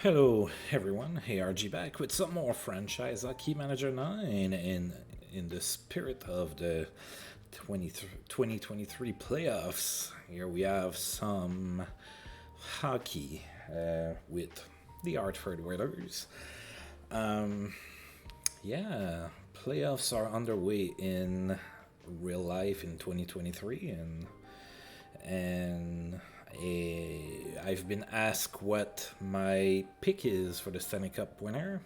Hello everyone, ARG back with some more franchise Hockey Manager 9 in the spirit of the 2023 playoffs. Here we have some hockey with the Hartford Whalers. Um, yeah, playoffs are underway in real life in 2023 and I've been asked what my pick is for the Stanley Cup winner.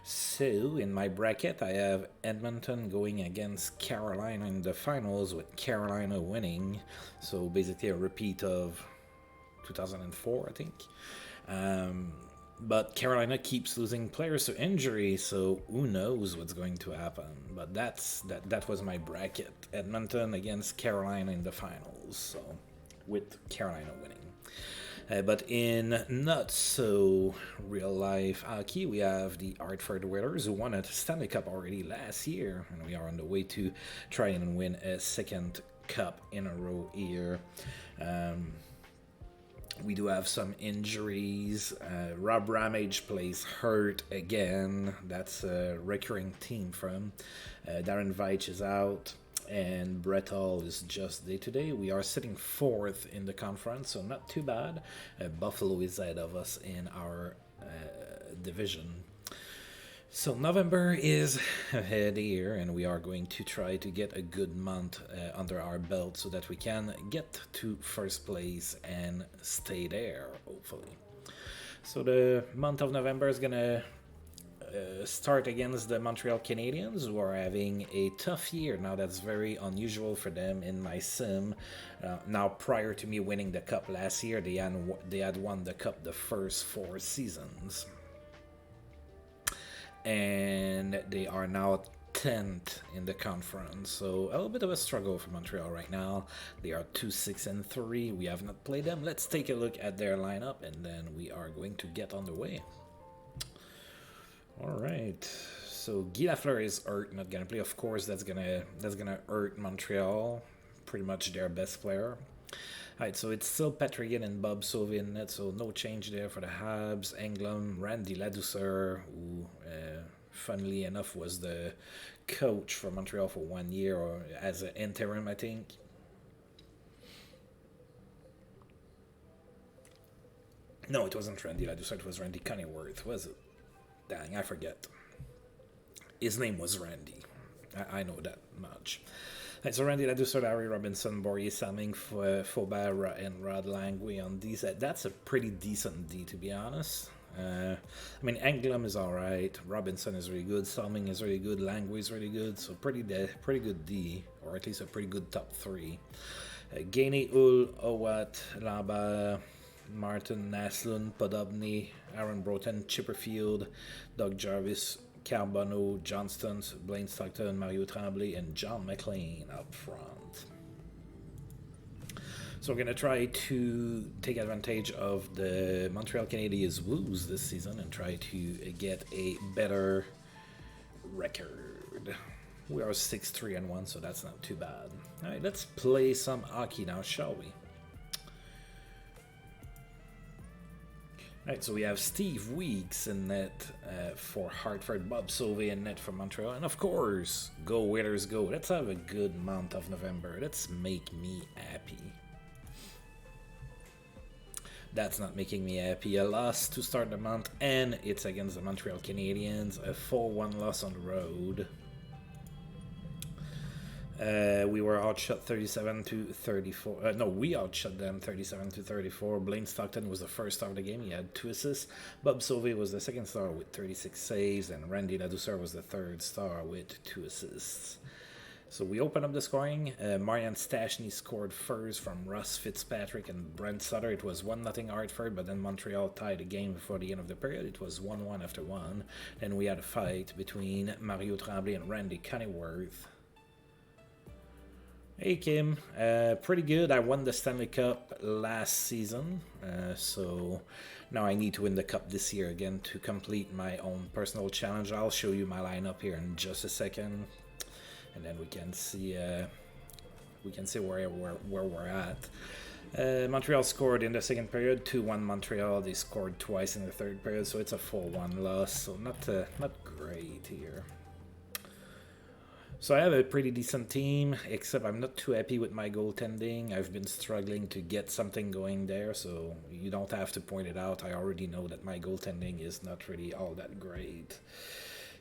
So, in my bracket, I have Edmonton going against Carolina in the finals, with Carolina winning. So, basically, a repeat of 2004, I think. Um, but Carolina keeps losing players to injury, so who knows what's going to happen. But that was my bracket. Edmonton against Carolina in the finals, so with Carolina winning. But in not so real life hockey, we have the Hartford Whalers who won a Stanley Cup already last year, and we are on the way to try and win a second cup in a row here. We do have some injuries. Rob Ramage plays hurt again. That's a recurring theme for him. Darren Veitch is out, and Brett Hall is just day to day. We are sitting fourth in the conference, so not too bad. Buffalo is ahead of us in our division. So November is ahead here, and we are going to try to get a good month under our belt so that we can get to first place and stay there, hopefully. So the month of November is gonna start against the Montreal Canadiens, who are having a tough year. Now that's very unusual for them in my sim. Now, prior to me winning the cup last year, they had won the cup the first 4 seasons, and they are now 10th in the conference. So a little bit of a struggle for Montreal right now. They are 2-6-3. We have not played them. Let's take a look at their lineup, and then we are going to get on the way. All right. So Guy Lafleur is hurt, not gonna play. Of course, that's gonna hurt Montreal. Pretty much their best player. Alright, so it's still Patrick and Bob Sauvé in net, so no change there for the Habs. Englund, Randy Ladouceur, who, funnily enough, was the coach for Montreal for 1 year, or as an interim, I think. No, it wasn't Randy Ladouceur, it was Randy Cunningworth, was it? Dang, I forget. His name was Randy. I know that much. Right, so Randy Ladouceur, Larry Robinson, Boris Salming, Faubert, and Rod Langway on D. That's a pretty decent D, to be honest. I mean, Englund is alright, Robinson is really good, Salming is really good, Langway is really good, so pretty good D, or at least a pretty good top 3. Gainey, Hull, Owat, Lambert, Martin, Naslund, Podobny, Aaron Broughton, Chipperfield, Doug Jarvis, Carbono, Johnston, Blaine Stockton, Mario Tremblay, and John McLean up front. So we're going to try to take advantage of the Montreal Canadiens' woes this season and try to get a better record. We are 6-3-1, so that's not too bad. All right, let's play some hockey now, shall we? Right, so we have Steve Weeks in net for Hartford, Bob Sauvé in net for Montreal, and of course, go Whalers go. Let's have a good month of November. Let's make me happy. That's not making me happy. A loss to start the month, and it's against the Montreal Canadiens. A 4-1 loss on the road. We were outshot 37-34. No, we outshot them 37-34. Blaine Stockton was the first star of the game. He had 2 assists. Bob Sauvé was the second star with 36 saves, and Randy Ladouceur was the third star with 2 assists. So we open up the scoring. Marian Stashny scored first from Russ Fitzpatrick and Brent Sutter. It was 1-0 Hartford, but then Montreal tied the game before the end of the period. It was 1-1 after 1. Then we had a fight between Mario Tremblay and Randy Cunningworth. Hey Kim, pretty good. I won the Stanley Cup last season, so now I need to win the cup this year again to complete my own personal challenge. I'll show you my lineup here in just a second, and then we can see where we're at. Montreal scored in the second period, 2-1 Montreal. They scored twice in the third period, so it's a 4-1 loss. So not great here. So I have a pretty decent team, except I'm not too happy with my goaltending. I've been struggling to get something going there, so you don't have to point it out. I already know that my goaltending is not really all that great.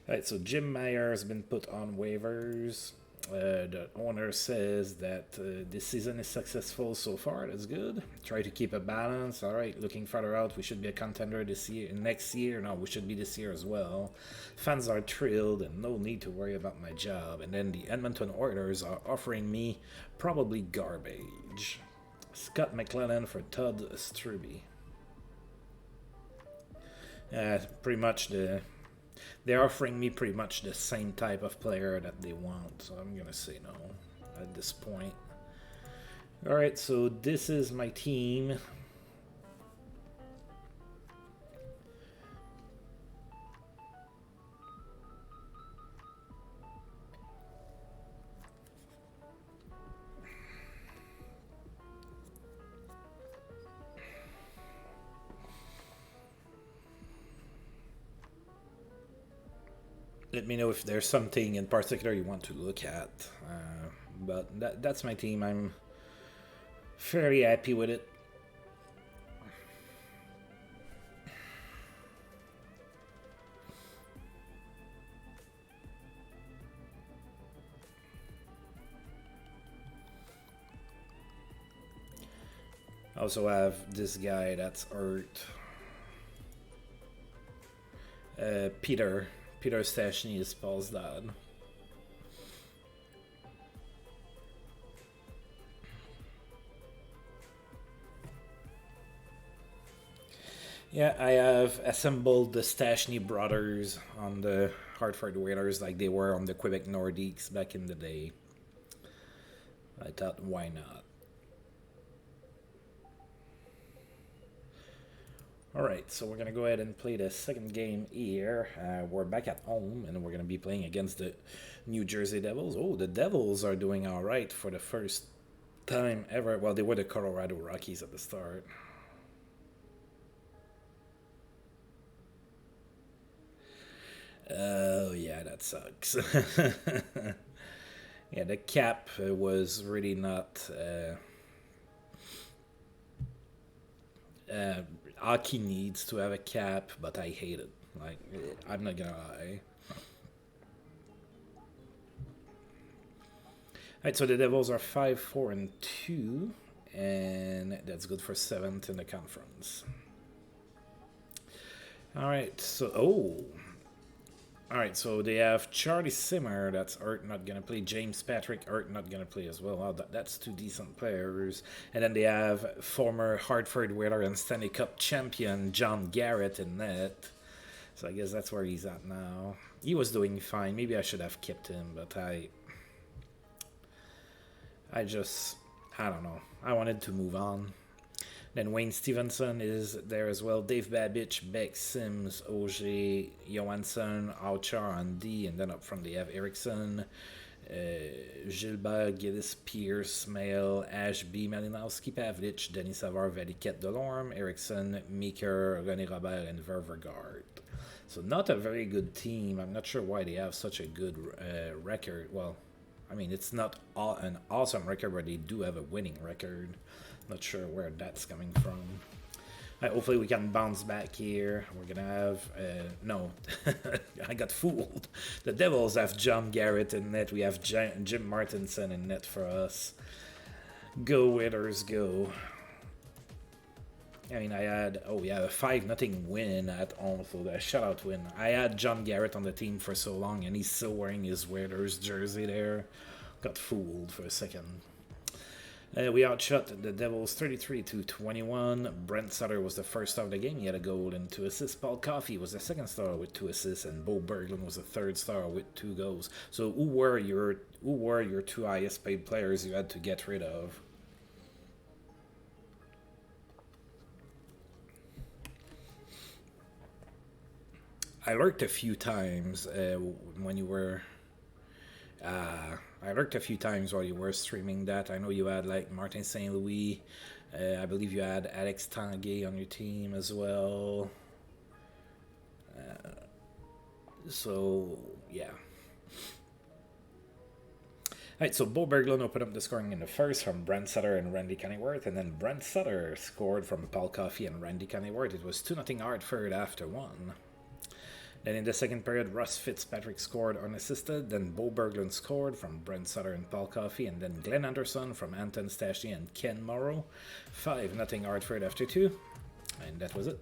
Alright, so Jim Meyer has been put on waivers. The owner says that this season is successful so far. That's good. Try to keep a balance. All right, looking further out, we should be a contender this year. Next year, no, we should be this year as well. Fans are thrilled and no need to worry about my job. And then the Edmonton Oilers are offering me probably garbage. Scott McLellan for Todd Struby. Pretty much they're offering me pretty much the same type of player that they want, so I'm gonna say no at this point. Alright, so this is my team. Let me know if there's something in particular you want to look at. But that's my team. I'm fairly happy with it. I also have this guy that's hurt. Peter Stachny is Paul's dad. Yeah, I have assembled the Stachny brothers on the Hartford Whalers like they were on the Quebec Nordiques back in the day. I thought, why not? Alright, so we're going to go ahead and play the second game here. We're back at home, and we're going to be playing against the New Jersey Devils. Oh, the Devils are doing alright for the first time ever. Well, they were the Colorado Rockies at the start. Oh, yeah, that sucks. Yeah, the cap was really not... Hockey needs to have a cap, but I hate it. Like, I'm not gonna lie. Alright, so the Devils are 5-4-2, and that's good for 7th in the conference. Alright, so Alright, so they have Charlie Simmer, that's Art not going to play. James Patrick, Art not going to play as well. Wow, that's two decent players. And then they have former Hartford Whaler and Stanley Cup champion John Garrett in net. So I guess that's where he's at now. He was doing fine. Maybe I should have kept him, but I don't know. I wanted to move on. Then Wayne Stevenson is there as well. Dave Babich, Beck, Sims, Auger, Johansson, Auchar on D, and then up front they have Eriksson, Gilbert, Gillis, Pierce, Mail, Ashby, Malinowski, Pavlich, Denis Savard, Valiquette, Delorme, Eriksson, Meeker, René Robert, and Ververgaard. So not a very good team. I'm not sure why they have such a good record. Well, I mean, it's not an awesome record, but they do have a winning record. Not sure where that's coming from. Hopefully we can bounce back here. We're gonna have no. I got fooled. The Devils have John Garrett in net. We have Jim Martinson in net for us. Go Whalers, go. I mean, I had a 5-0 win at home, so a shutout win. I had John Garrett on the team for so long, and he's still wearing his Whalers jersey there. Got fooled for a second. We outshot the Devils 33-21. Brent Sutter was the first star of the game. He had a goal and 2 assists. Paul Coffey was the second star with 2 assists, and Bo Berglund was the third star with 2 goals. So who were your 2 highest paid players you had to get rid of? I lurked a few times when you were I lurked a few times while you were streaming that. I know you had like Martin St. Louis. I believe you had Alex Tanguay on your team as well. So, yeah. Alright, so Bo Berglund opened up the scoring in the first from Brent Sutter and Randy Kennyworth, and then Brent Sutter scored from Paul Coffey and Randy Kennyworth. It was 2-0 Hartford after one. Then in the second period, Russ Fitzpatrick scored unassisted. Then Bo Berglund scored from Brent Sutter and Paul Coffey. And then Glenn Anderson from Anton Stachny and Ken Morrow. 5-0 Hartford after two. And that was it.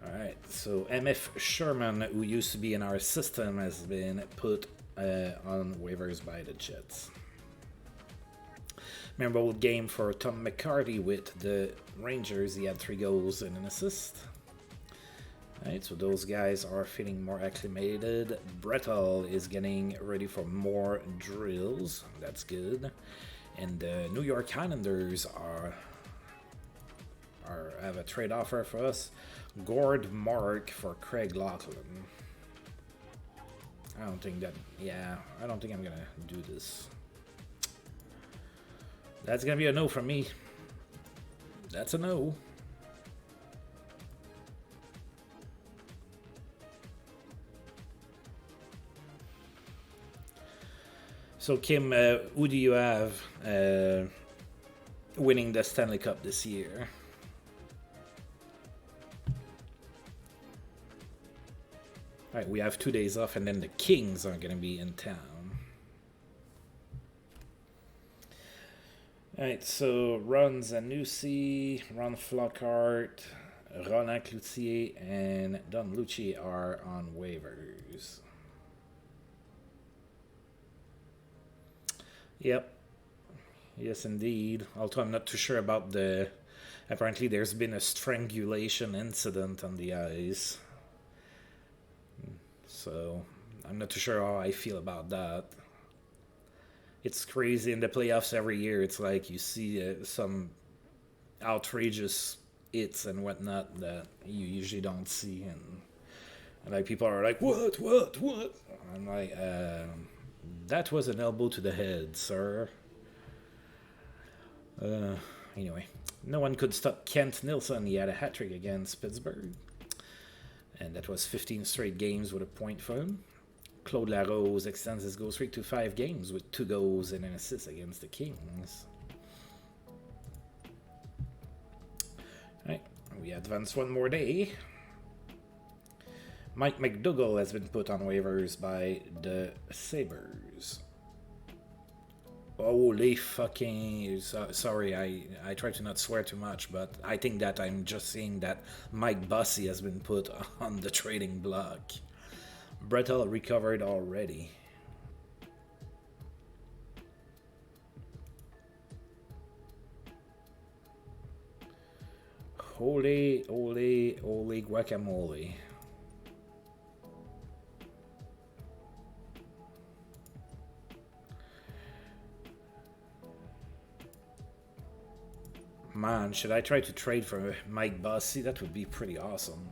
Alright, so MF Sherman, who used to be in our system, has been put on waivers by the Jets. Memorable game for Tom McCarty with the Rangers. He had 3 goals and an assist. Alright, so those guys are feeling more acclimated. Brettel is getting ready for more drills. That's good. And the New York Highlanders have a trade offer for us. Gord Mark for Craig Laughlin. I don't think I'm gonna do this. That's gonna be a no from me. That's a no. So Kim, who do you have winning the Stanley Cup this year? Alright, we have 2 days off, and then the Kings are gonna be in town. Alright, so Ron Zanussi, Ron Flockhart, Roland Cloutier, and Don Lucci are on waivers. Yep. Yes, indeed. Although I'm not too sure about the... Apparently there's been a strangulation incident on the ice. So, I'm not too sure how I feel about that. It's crazy in the playoffs every year. It's like you see some outrageous hits and whatnot that you usually don't see, and like people are like, what? I'm like, that was an elbow to the head, sir. Anyway, no one could stop Kent Nilsson. He had a hat trick against Pittsburgh, and that was 15 straight games with a point for him. Claude Larose extends his goal streak to 5 games with 2 goals and an assist against the Kings. Alright, we advance one more day. Mike McDougall has been put on waivers by the Sabres. Holy fucking... Sorry, I try to not swear too much, but I think that I'm just seeing that Mike Bossy has been put on the trading block. Brettel recovered already. Holy guacamole. Man, should I try to trade for Mike Bossy? That would be pretty awesome.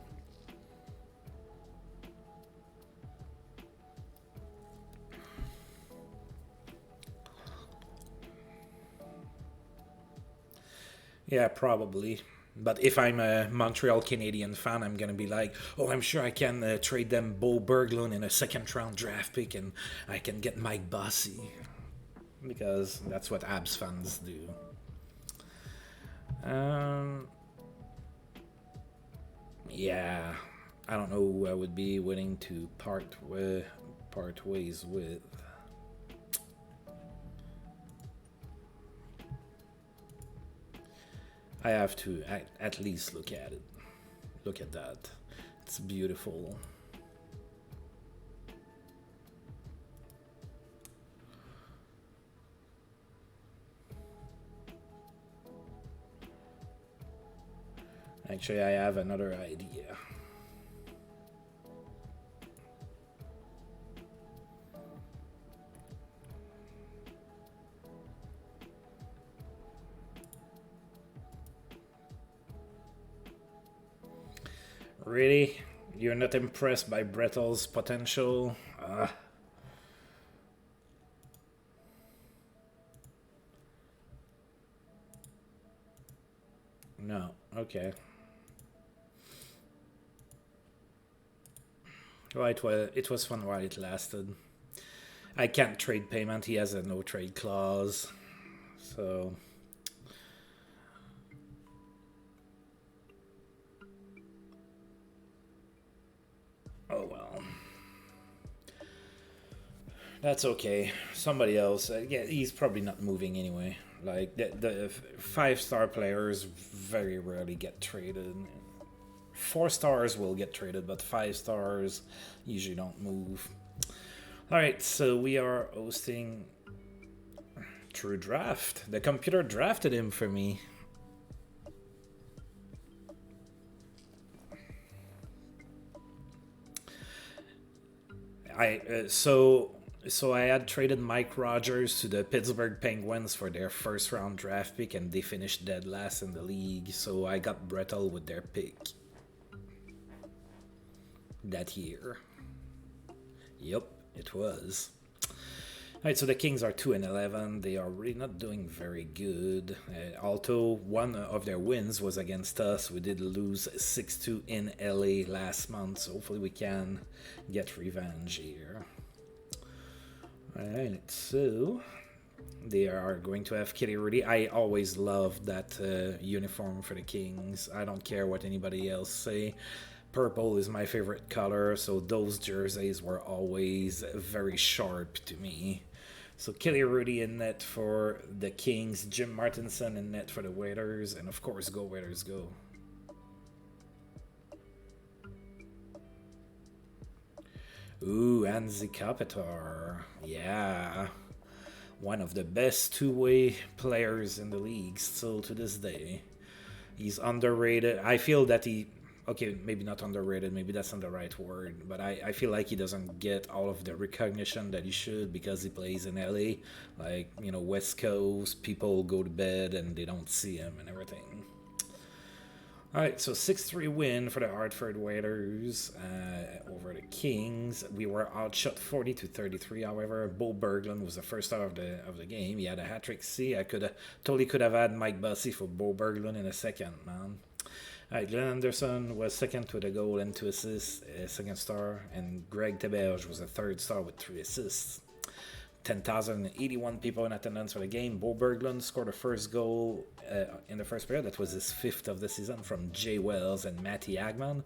Yeah, probably. But if I'm a Montreal Canadian fan, I'm going to be like, oh, I'm sure I can trade them Bo Berglund in a second-round draft pick and I can get Mike Bossy. Because that's what Habs fans do. Yeah, I don't know who I would be willing to part ways with. I have to at least look at it. Look at that. It's beautiful. Actually, I have another idea. Really? You're not impressed by Brettle's potential? No. Okay. Well, it was fun while it lasted. I can't trade payment. He has a no trade clause. So oh well. That's okay. Somebody else. Yeah, he's probably not moving anyway. Like the 5-star players very rarely get traded. 4 stars will get traded, but 5 stars usually don't move. All right, so we are hosting True Draft. The computer drafted him for me. So I had traded Mike Rogers to the Pittsburgh Penguins for their first round draft pick, and they finished dead last in the league. So I got Brettel with their pick that year. Yep, it was. Alright, so the Kings are 2-11. They are really not doing very good. Although one of their wins was against us, we did lose 6-2 in LA last month. So hopefully we can get revenge here. Alright, so they are going to have Kitty Rudy. I always loved that uniform for the Kings. I don't care what anybody else say. Purple is my favorite color, so those jerseys were always very sharp to me. So Kelly Rudy in net for the Kings, Jim Martinson in net for the Waiters, and of course, go Waiters, go. Ooh, Anzi Kopitar. Yeah. One of the best two-way players in the league still to this day. He's underrated. I feel that he... Okay, maybe not underrated, maybe that's not the right word, but I feel like he doesn't get all of the recognition that he should because he plays in LA. Like, West Coast, people go to bed and they don't see him and everything. Alright, so 6-3 win for the Hartford Waiters over the Kings. We were outshot 40-33, however. Bo Berglund was the first star of the game. He had a hat-trick. See, I totally could have had Mike Bussey for Bo Berglund in a second, man. Alright, Glenn Anderson was second with a goal and 2 assists, second star, and Greg Teberge was a third star with 3 assists. 10,081 people in attendance for the game. Bo Berglund scored the first goal in the first period. That was his 5th of the season from Jay Wells and Matty Agman.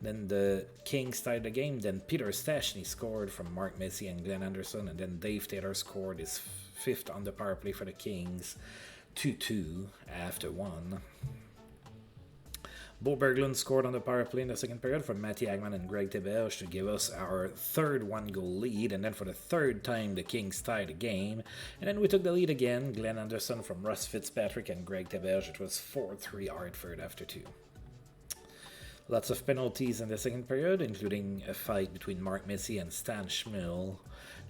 Then the Kings tied the game. Then Peter Stastny scored from Mark Messier and Glenn Anderson. And then Dave Taylor scored his 5th on the power play for the Kings. 2-2 after 1. Bo Berglund scored on the power play in the second period for Matty Agman and Greg Teberge to give us our third 1-goal lead, and then for the third time the Kings tied the game, and then we took the lead again. Glenn Anderson from Russ Fitzpatrick and Greg Teberge. It was 4-3 Hartford after 2. Lots of penalties in the second period, including a fight between Mark Messier and Stan Schmill.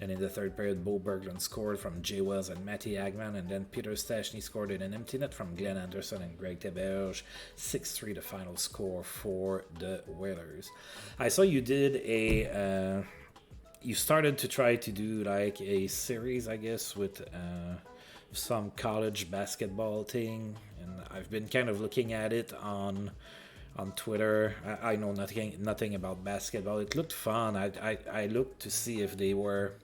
And in the third period, Bo Berglund scored from Jay Wells and Matty Agman, and then Peter Stastny scored in an empty net from Glenn Anderson and Greg Teberge. 6-3 the final score for the Whalers. I saw you did you started to try to do like a series, I guess, with some college basketball thing, and I've been kind of looking at it on Twitter. I know nothing about basketball. It looked fun. I looked to see if they were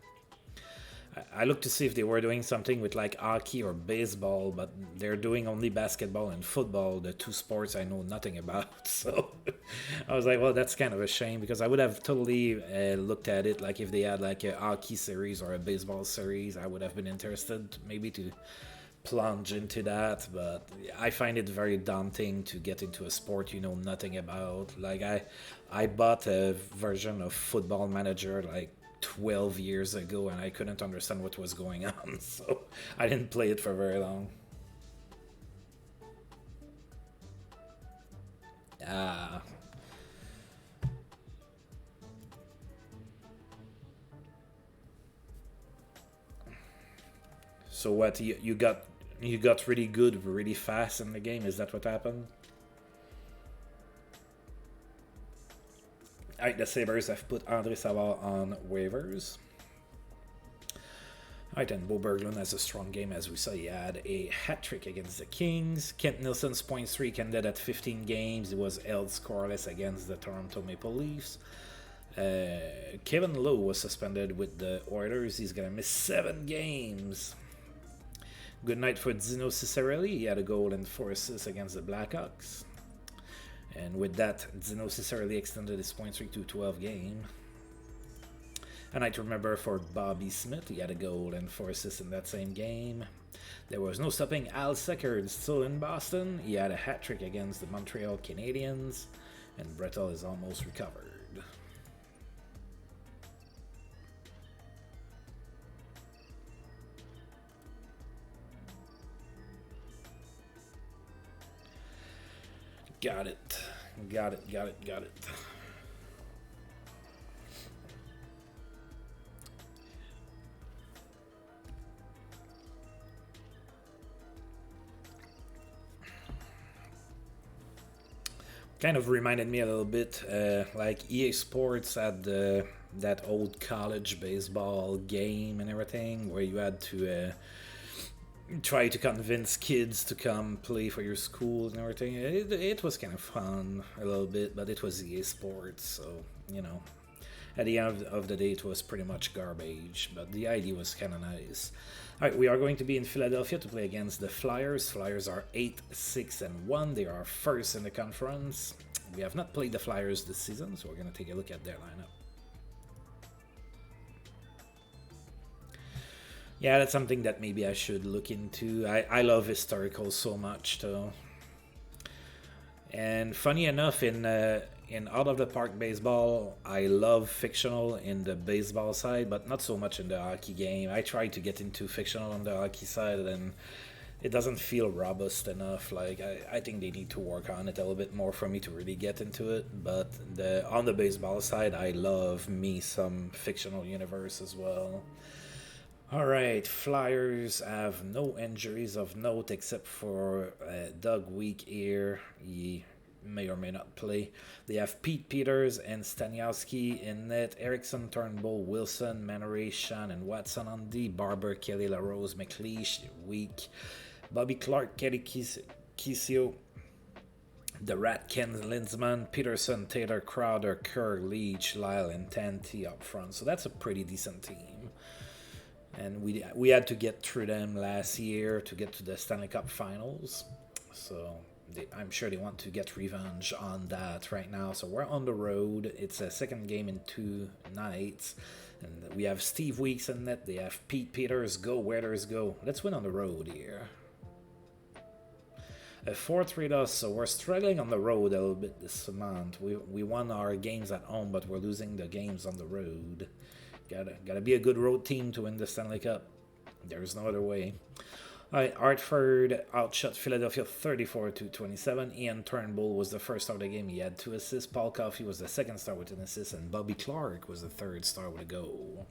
doing something with like hockey or baseball, but they're doing only basketball and football, the two sports I know nothing about. So I was like, well, that's kind of a shame, because I would have totally looked at it like if they had like a hockey series or a baseball series. I would have been interested maybe to plunge into that, but I find it very daunting to get into a sport you know nothing about. Like I bought a version of Football Manager like 12 years ago, and I couldn't understand what was going on, so I didn't play it for very long. Ah. So what, you got really good really fast in the game? Is that what happened? Alright, the Sabres have put André Savard on waivers. Alright, and Bo Berglund has a strong game, as we saw. He had a hat-trick against the Kings. Kent Nilsson's point streak ended at 15 games. He was held scoreless against the Toronto Maple Leafs. Kevin Lowe was suspended with the Oilers. He's going to miss 7 games. Good night for Dino Ciccarelli. He had a goal and 4 assists against the Blackhawks. And with that, Dino Ciccarelli extended his point streak to 12 games. A night to remember for Bobby Smith. He had a goal and 4 assists in that same game. There was no stopping Al Seckard, still in Boston. He had a hat-trick against the Montreal Canadiens. And Brettel is almost recovered. Got it. Kind of reminded me a little bit, like EA Sports had that old college baseball game and everything, where you had to try to convince kids to come play for your school and everything. It was kind of fun a little bit, but it was EA Sports, so, you know, at the end of the day, it was pretty much garbage, but the idea was kind of nice. Alright, we are going to be in Philadelphia to play against the Flyers. Flyers are 8-6-1. They are first in the conference. We have not played the Flyers this season, so we're going to take a look at their lineup. Yeah, that's something that maybe I should look into. I love historical so much, though. And funny enough, in out of the park baseball, I love fictional in the baseball side, but not so much in the hockey game. I try to get into fictional on the hockey side, and it doesn't feel robust enough. Like I think they need to work on it a little bit more for me to really get into it. But on the baseball side, I love me some fictional universe as well. Alright, Flyers have no injuries of note except for Doug Week here. He may or may not play. They have Pete Peters and Staniowski in net, Erickson, Turnbull, Wilson, Manoray, Shan, and Watson on D, Barber, Kelly, LaRose, McLeish, Week, Bobby Clark, Kelly Kisio, the Rat, Ken Lindsman, Peterson, Taylor, Crowder, Kerr, Leach, Lyle, and Tanti up front. So that's a pretty decent team. And we had to get through them last year to get to the Stanley Cup finals. So I'm sure they want to get revenge on that right now. So we're on the road. It's a second game in 2 nights. And we have Steve Weeks in net. They have Pete Peters. Go, Weathers, go. Let's win on the road here. A 4-3 loss, so we're struggling on the road a little bit this month. We won our games at home, but we're losing the games on the road. Gotta be a good road team to win the Stanley Cup. There's no other way. Alright, Hartford outshot Philadelphia 34-27. Ian Turnbull was the first star of the game. He had 2 assists. Paul Coffey was the second star with an assist, and Bobby Clark was the third star with a goal.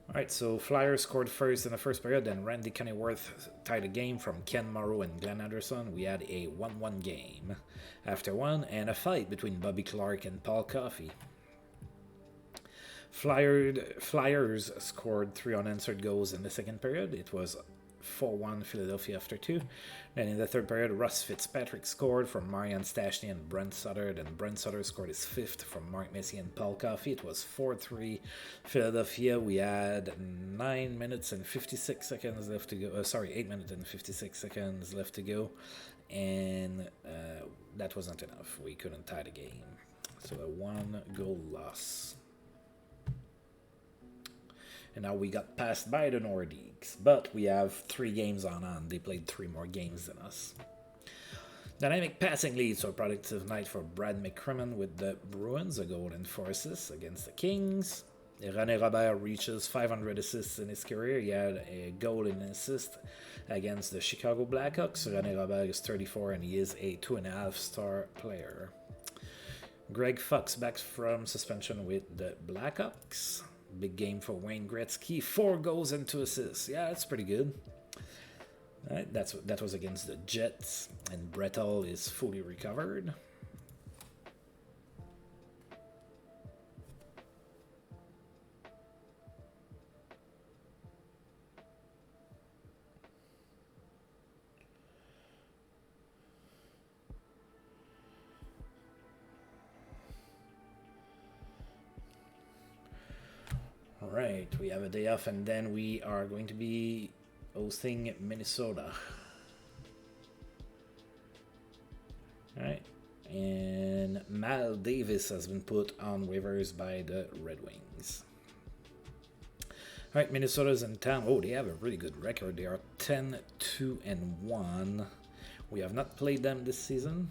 Alright, so Flyers scored first in the first period, then Randy Kennyworth tied a game from Ken Morrow and Glenn Anderson. We had a 1-1 game after one, and a fight between Bobby Clark and Paul Coffey. Flyers scored 3 unanswered goals in the second period. It was 4-1 Philadelphia after 2. Then in the third period, Russ Fitzpatrick scored from Marian Stastny and Brent Sutter. Then Brent Sutter scored his 5th from Mark Messier and Paul Coffey. It was 4-3 Philadelphia. We had 9 minutes and 56 seconds left to go. 8 minutes and 56 seconds left to go. And that wasn't enough. We couldn't tie the game. So a 1-goal loss. And now we got passed by the Nordiques. But we have 3 games on. They played 3 more games than us. Dynamic passing lead, so a productive night for Brad McCrimmon with the Bruins. A goal and 4 assists against the Kings. René Robert reaches 500 assists in his career. He had a goal and an assist against the Chicago Blackhawks. René Robert is 34 and he is a 2.5-star player. Greg Fox back from suspension with the Blackhawks. Big game for Wayne Gretzky. 4 goals and 2 assists. Yeah, that's pretty good. All right, that was against the Jets. And Brettel is fully recovered. Alright, we have a day off and then we are going to be hosting Minnesota. Alright, and Mal Davis has been put on waivers by the Red Wings. Alright, Minnesota's in town. Oh, they have a really good record. They are 10-2-1. We have not played them this season.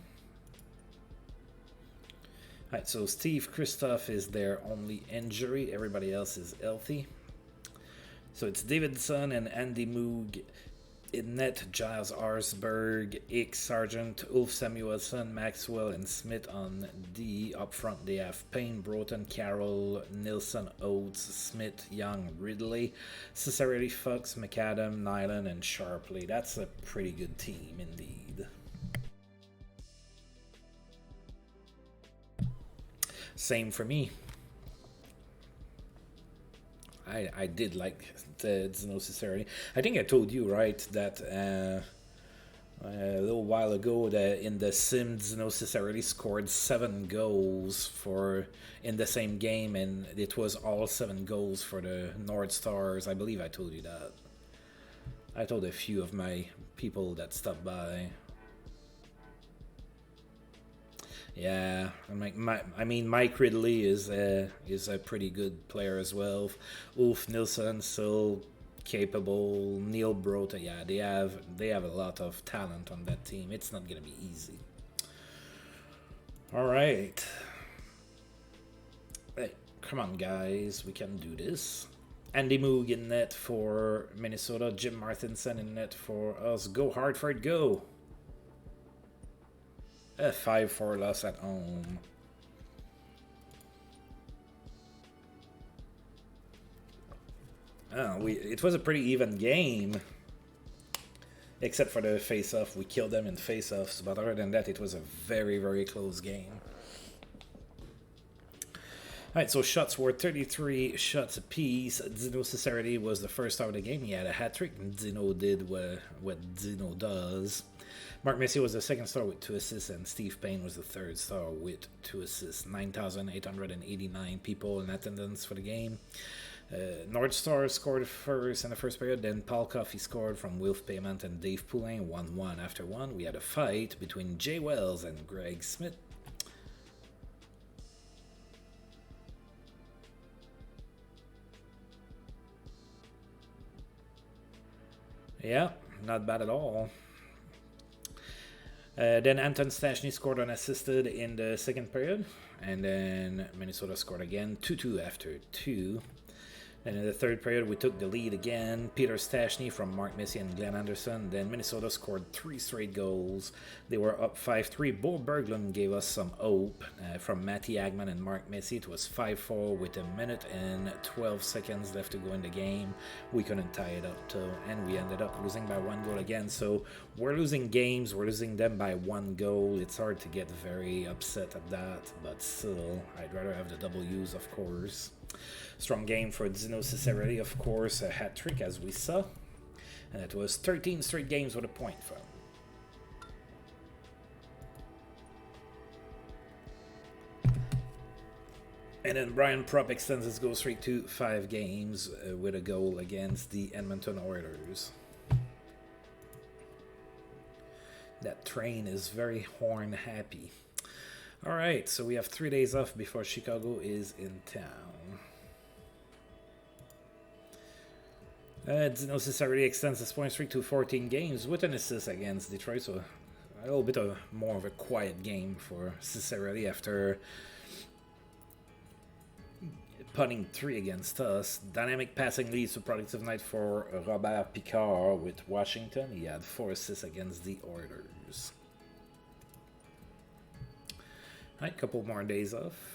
Alright, so Steve Kristoff is their only injury. Everybody else is healthy. So it's Davidson and Andy Moog in net, Giles Arsberg, Ike Sargent, Ulf Samuelsson, Maxwell, and Smith on D. Up front, they have Payne, Broughton, Carroll, Nilsson, Oates, Smith, Young, Ridley, Cicerelli, Fox, McAdam, Nyland, and Sharpley. That's a pretty good team indeed. Same for me. I did like the Zeno Cicerelli. I think I told you, right, that a little while ago that in the sim, Zeno Cicerelli scored 7 goals in the same game, and it was all 7 goals for the North Stars. I believe I told you that. I told a few of my people that stopped by. Yeah, Mike Ridley is a pretty good player as well. Ulf Nilsson still capable. Neil Brota, yeah, they have a lot of talent on that team. It's not gonna be easy. All right, hey, come on, guys, we can do this. Andy Moog in net for Minnesota. Jim Martinson in net for us. Go Hartford, go! A 5-4 loss at home. Oh, it was a pretty even game. Except for the face-off. We killed them in face-offs, but other than that, it was a very, very close game. Alright, so shots were 33 shots apiece. Zeno Cicerelli was the first star of the game. He had a hat-trick, and Zeno did what Zeno does. Mark Messier was the second star with 2 assists, and Steve Payne was the third star with 2 assists. 9,889 people in attendance for the game. North Star scored first in the first period, then Paul Coffey scored from Wilf Payment and Dave Poulin, 1-1. After 1, we had a fight between Jay Wells and Greg Smith. Yeah, not bad at all. Then Anton Stastny scored unassisted in the second period, and then Minnesota scored again, 2-2 after 2. Then in the third period, we took the lead again. Peter Stastny from Mark Messier and Glenn Anderson. Then Minnesota scored 3 straight goals. They were up 5-3. Bo Berglund gave us some hope from Matty Agman and Mark Messier. It was 5-4 with 1 minute and 12 seconds left to go in the game. We couldn't tie it up, though, and we ended up losing by 1 goal again. So we're losing games. We're losing them by 1 goal. It's hard to get very upset at that, but still, I'd rather have the W's, of course. Strong game for Zeno Cicerelli, of course, a hat-trick as we saw. And it was 13 straight games with a point from. And then Brian Propp extends his goal streak to 5 games with a goal against the Edmonton Oilers. That train is very horn happy. Alright, so we have 3 days off before Chicago is in town. Zeno Cicerelli extends his point streak to 14 games with an assist against Detroit, so a little bit more of a quiet game for Cicerelli after punting 3 against us. Dynamic passing leads to productive night for Robert Picard with Washington. He had 4 assists against the Oilers. Alright, couple more days off.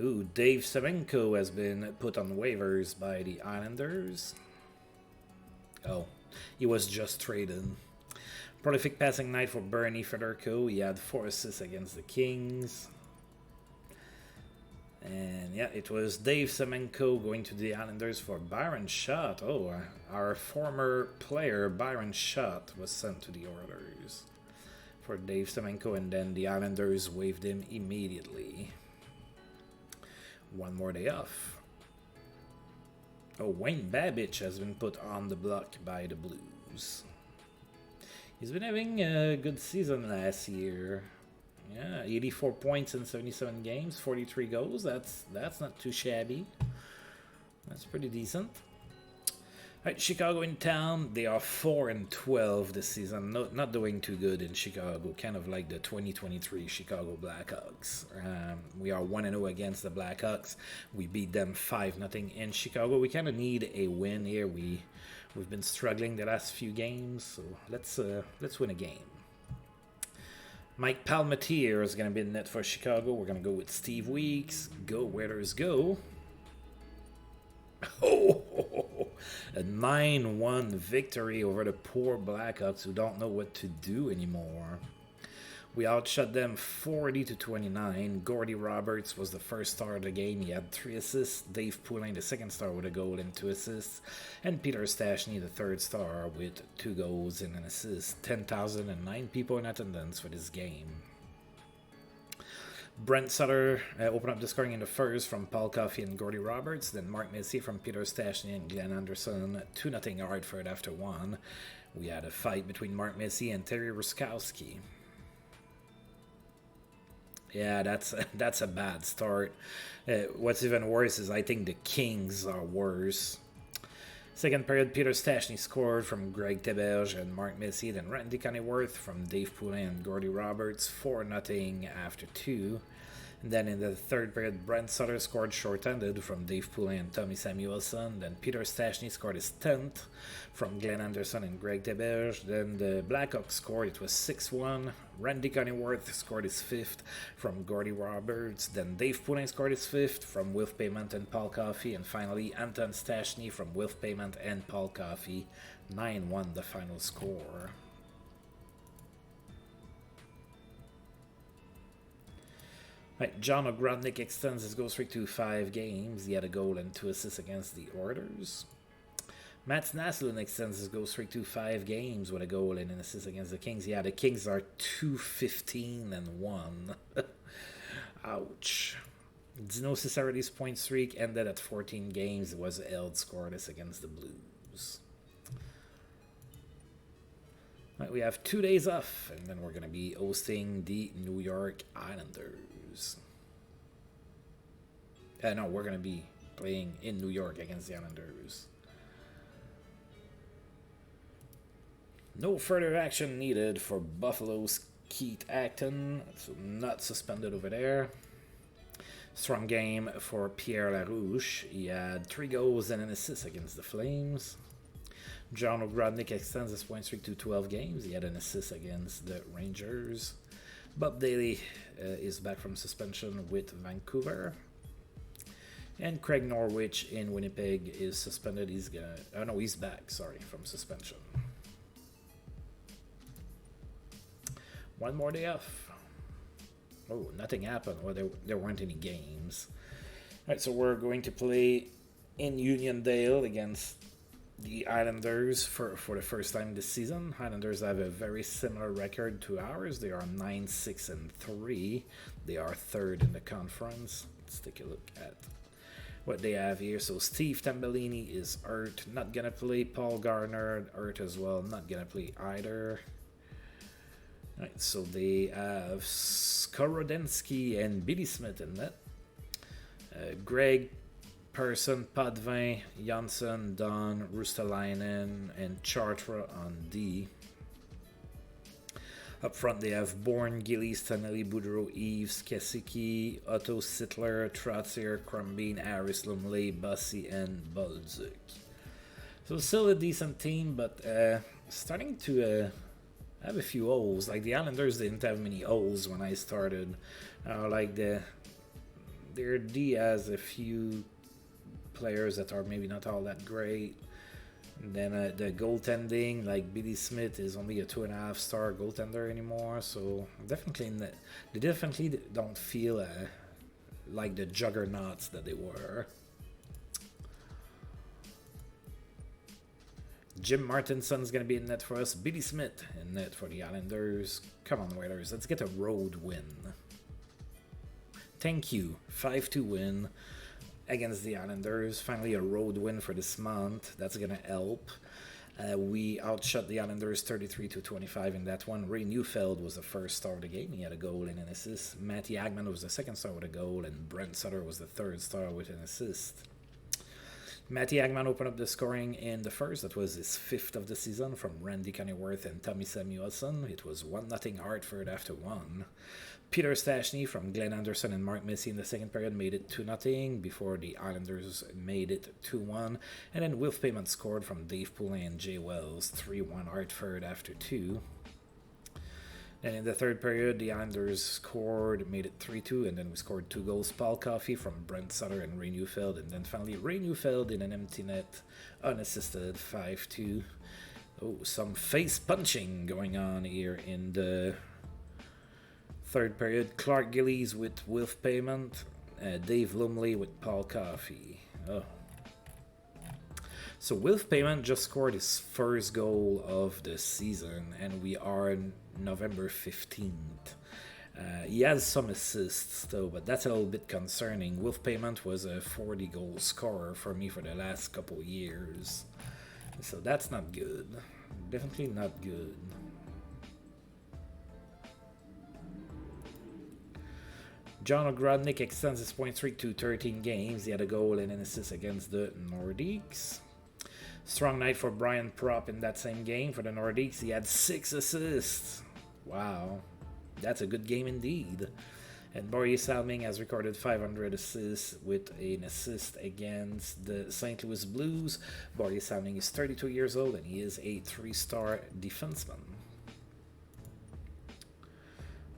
Ooh, Dave Semenko has been put on waivers by the Islanders. Oh, he was just traded. Prolific passing night for Bernie Fedorko. He had 4 assists against the Kings. And yeah, it was Dave Semenko going to the Islanders for Byron Schott. Oh, our former player Byron Schott was sent to the Oilers for Dave Semenko, and then the Islanders waived him immediately. One more day off. Oh, Wayne Babich has been put on the block by the Blues. He's been having a good season last year. Yeah, 84 points in 77 games, 43 goals. That's not too shabby. That's pretty decent. All right, Chicago in town. They are 4-12 this season. Not doing too good in Chicago. Kind of like the 2023 Chicago Blackhawks. We are 1-0 against the Blackhawks. We beat them 5-0 in Chicago. We kind of need a win here. We've been struggling the last few games, so let's win a game. Mike Palmateer is going to be in net for Chicago. We're going to go with Steve Weeks. Go Whalers, go. Oh, a 9-1 victory over the poor Blackhawks who don't know what to do anymore. We outshot them 40-29. Gordy Roberts was the first star of the game. He had 3 assists. Dave Poulin, the second star, with a goal and 2 assists. And Peter Stastny, the third star, with 2 goals and an assist. 10,009 people in attendance for this game. Brent Sutter opened up the scoring in the first from Paul Coffey and Gordy Roberts. Then Mark Messier from Peter Stastny and Glenn Anderson. 2-0 Hartford after 1. We had a fight between Mark Messier and Terry Ruskowski. Yeah, that's a bad start. What's even worse is I think the Kings are worse. Second period, Peter Stastny scored from Greg Teberge and Mark Messier. Then Randy Coneyworth from Dave Poulin and Gordy Roberts. 4-0 after 2. And then in the third period, Brent Sutter scored short-handed from Dave Poulin and Tommy Samuelson. Then Peter Stastny scored his 10th from Glenn Anderson and Greg Teberge. Then the Blackhawks scored. It was 6-1. Randy Coneyworth scored his 5th from Gordy Roberts. Then Dave Poulin scored his 5th from Wilf Payment and Paul Coffey. And finally, Anton Stastny from Wilf Payment and Paul Coffey. 9-1 the final score. Right, John Ogrodnik extends his goal streak to 5 games. He had a goal and 2 assists against the Oilers. Mats Naslund extends his goal streak to 5 games with a goal and an assist against the Kings. Yeah, the Kings are 2-15-1. Ouch. Dino Ciccarelli's point streak ended at 14 games. It was held scoreless against the Blues. Right, we have 2 days off, and then we're going to be hosting the New York Islanders. No, we're going to be playing in New York against the Islanders. No further action needed for Buffalo's Keith Acton, so not suspended over there. Strong game for Pierre Larouche. He had 3 goals and an assist against the Flames. John Ogrodnik extends his point streak to 12 games. He had an assist against the Rangers. Bob Daly is back from suspension with Vancouver. And Craig Norwich in Winnipeg is suspended. He's back, from suspension. 1 more day off. Oh, nothing happened. Well, there weren't any games. All right, so we're going to play in Uniondale against the Islanders for the first time this season. Islanders have a very similar record to ours. They are 9-6-3. They are 3rd in the conference. Let's take a look at what they have here. So Steve Tambellini is hurt, not gonna play. Paul Garner hurt as well, not gonna play either. All right, so they have Skorodensky and Billy Smith in net. Greg Person, Potvin, Janssen, Don, Rustalainen, and Chartra on D. Up front, they have Bourne, Gillies, Stanley, Boudreau, Eves, Kesicki, Otto Sittler, Trotzier, Crumbine, Harris, Lumley, Bussy, and Bolduc. So still a decent team, but starting to have a few holes. Like the Islanders didn't have many holes when I started. Their D has a few players that are maybe not all that great. And then the goaltending, like Billy Smith is only a 2.5-star goaltender anymore, so they definitely don't feel like the juggernauts that they were. Jim Martinson's going to be in net for us. Billy Smith in net for the Islanders. Come on, Whalers, let's get a road win. Thank you. 5-2 win. against the Islanders. Finally, a road win for this month. That's going to help. We outshot the Islanders 33-25 in that one. Ray Neufeld was the first star of the game. He had a goal and an assist. Matty Agman was the second star with a goal, and Brent Sutter was the third star with an assist. Matty Agman opened up the scoring in the first. That was his fifth of the season from Randy Coneyworth and Tommy Samuelson. It was 1-0 Hartford after one. Peter Stastny from Glenn Anderson and Mark Missy in the second period made it 2-0 before the Islanders made it 2-1. And then Wilf Payment scored from Dave Poulin and Jay Wells, 3-1 Hartford after two. Then in the third period, the Islanders scored, made it 3-2, and then we scored 2 goals. Paul Coffey from Brent Sutter and Ray Neufeld, and then finally Ray Neufeld in an empty net, unassisted, 5-2. Oh, some face punching going on here in the third period. Clark Gillies with Wilf Payment, Dave Lumley with Paul Coffey. Oh. So Wilf Payment just scored his first goal of the season, and we are November 15th. He has some assists though, but that's a little bit concerning. Wilf Payment was a 40-goal scorer for me for the last couple years. So that's not good. Definitely not good. John Ogrodnik extends his point streak to 13 games. He had a goal and an assist against the Nordiques. Strong night for Brian Propp in that same game for the Nordiques. He had 6 assists. Wow, that's a good game indeed. And Boris Salming has recorded 500 assists with an assist against the St. Louis Blues. Boris Salming is 32 years old and he is a 3-star defenseman.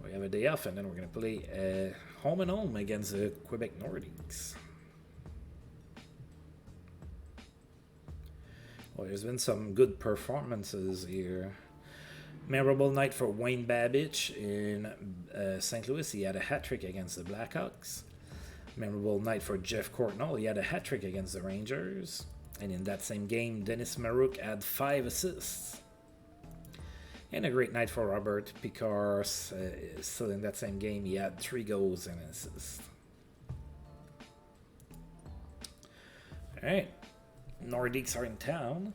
We have a day off and then we're going to play home and home against the Quebec Nordiques. Well, there's been some good performances here. Memorable night for Wayne Babich in St. Louis. He had a hat-trick against the Blackhawks. Memorable night for Jeff Courtnall. He had a hat-trick against the Rangers. And in that same game, Denis Marouk had 5 assists. And a great night for Robert Picard. Still in that same game, he had 3 goals and an assist. All right. Nordiques are in town.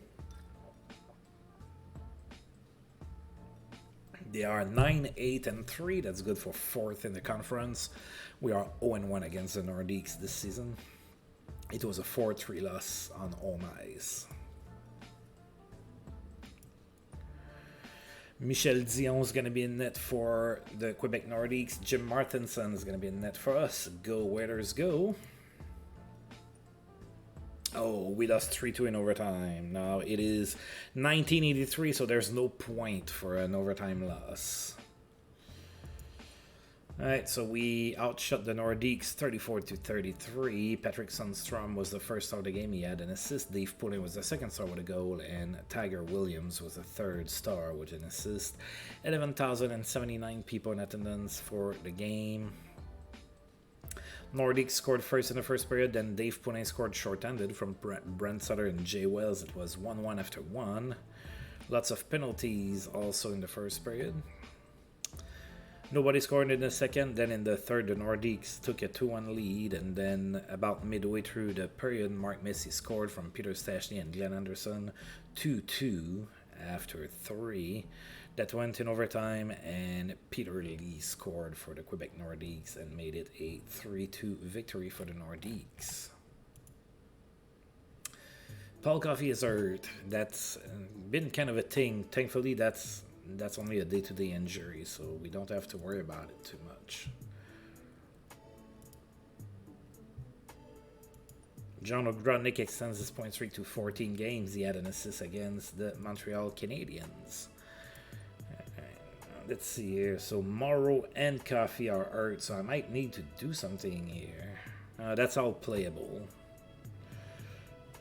They are 9-8-3. That's good for 4th in the conference. We are 0-1 against the Nordiques this season. It was a 4-3 loss on home ice. Michel Dion is going to be in net for the Quebec Nordiques. Jim Martinson is going to be in net for us. Go Whalers, go. Oh, we lost 3-2 in overtime. Now it is 1983, so there's no point for an overtime loss. Alright, so we outshot the Nordiques 34-33. Patrick Sundstrom was the first star of the game. He had an assist. Dave Poulin was the second star with a goal. And Tiger Williams was the third star with an assist. 11,079 people in attendance for the game. Nordiques scored first in the first period, then Dave Poulin scored short-handed from Brent Sutter and Jay Wells. It was 1-1 after 1. Lots of penalties also in the first period. Nobody scored in the second. Then in the third, the Nordiques took a 2-1 lead, and then about midway through the period, Mark Missy scored from Peter Stastny and Glenn Anderson 2-2 after 3. That went in overtime, and Peter Lee scored for the Quebec Nordiques and made it a 3-2 victory for the Nordiques. Paul Coffey is hurt. That's been kind of a thing. Thankfully, that's only a day-to-day injury, so we don't have to worry about it too much. John Ogrodnik extends his point streak to 14 games. He had an assist against the Montreal Canadiens. Let's see here. So Morrow and Coffey are hurt, so I might need to do something here. That's all playable.